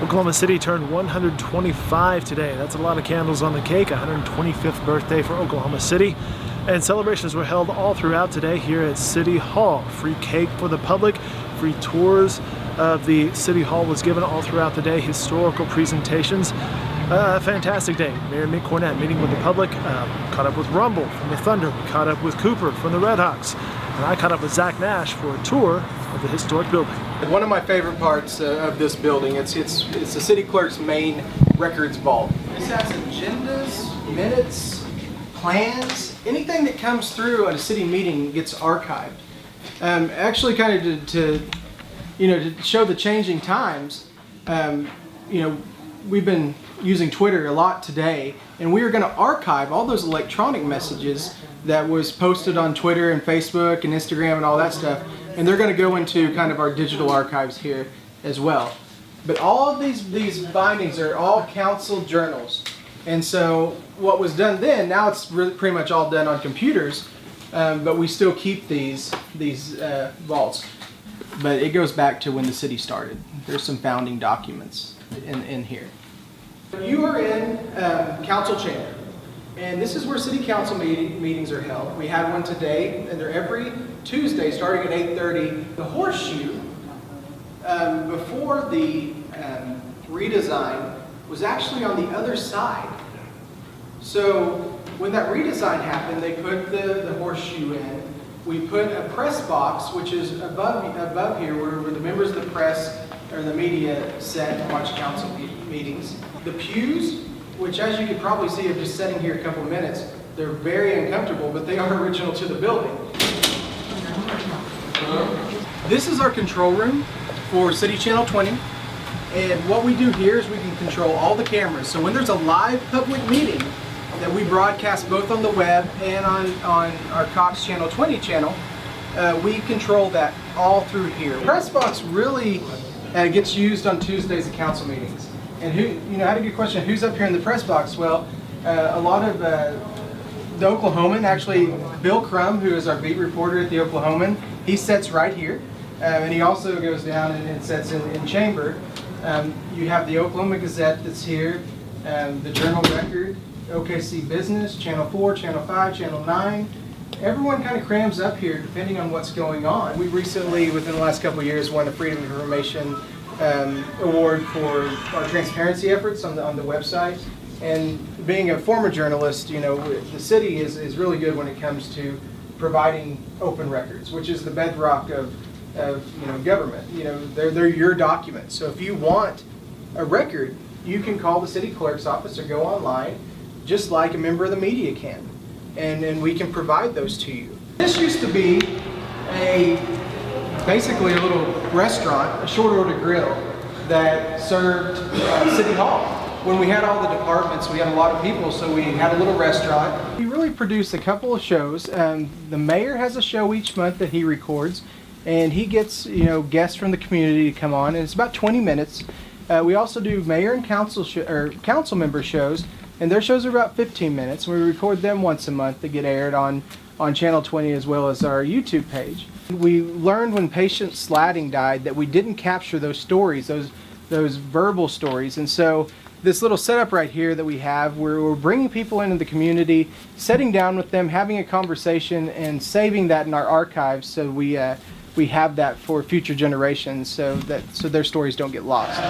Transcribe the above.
Oklahoma City turned 125 today. That's a lot of candles on the cake. 125th birthday for Oklahoma City. And celebrations were held all throughout today here at City Hall. Free cake for the public, free tours of the City Hall was given all throughout the day, historical presentations. Fantastic day. Mayor Mick Cornett meeting with the public, caught up with Rumble from the Thunder, we caught up with Cooper from the Red Hawks, and I caught up with Zach Nash for a tour of the historic building. One of my favorite parts of this building, it's the city clerk's main records vault. This has agendas, minutes, plans, anything that comes through at a city meeting gets archived. Actually, kind of to show the changing times, we've been using Twitter a lot today, and we are going to archive all those electronic messages that was posted on Twitter and Facebook and Instagram and all that stuff, and they're going to go into kind of our digital archives here as well. But all of these bindings are all council journals, and so what was done then, now it's really pretty much all done on computers, but we still keep these vaults. But it goes back to when the city started. There's some founding documents in here. You are in council chamber, and this is where city council meetings are held. We had one today, and they're every Tuesday starting at 8:30. The horseshoe, before the redesign, was actually on the other side. So when that redesign happened, they put the horseshoe in. We put a press box, which is above here, where the members of the press or the media sit and watch council meetings. The pews, which as you could probably see of just sitting here a couple minutes, they're very uncomfortable, but they are original to the building. This is our control room for City Channel 20. And what we do here is we can control all the cameras. So when there's a live public meeting that we broadcast both on the web and on our Cox Channel 20 channel, we control that all through here. Press box really gets used on Tuesdays at council meetings. And I had a good question, who's up here in the press box? Well, a lot of the Oklahoman, actually Bill Crum, who is our beat reporter at the Oklahoman, he sits right here. And he also goes down and sits in chamber. You have the Oklahoma Gazette that's here, the Journal Record, OKC Business, Channel 4, Channel 5, Channel 9. Everyone kind of crams up here depending on what's going on. We recently, within the last couple of years, won a Freedom of Information award for our transparency efforts on the website. And being a former journalist, the city is really good when it comes to providing open records, which is the bedrock of government. They're your documents. So if you want a record, you can call the city clerk's office or go online, just like a member of the media can, and we can provide those to you. This used to be basically a little restaurant, a short order grill that served City Hall. When we had all the departments, we had a lot of people, so we had a little restaurant. We really produced a couple of shows. The mayor has a show each month that he records, and he gets guests from the community to come on, and it's about 20 minutes. We also do mayor and council member shows, and their shows are about 15 minutes. We record them once a month. They get aired on Channel 20 as well as our YouTube page. We learned when Patient Slatting died that we didn't capture those stories, those verbal stories, and so this little setup right here that we have, we're bringing people into the community, sitting down with them, having a conversation, and saving that in our archives so we have that for future generations so their stories don't get lost.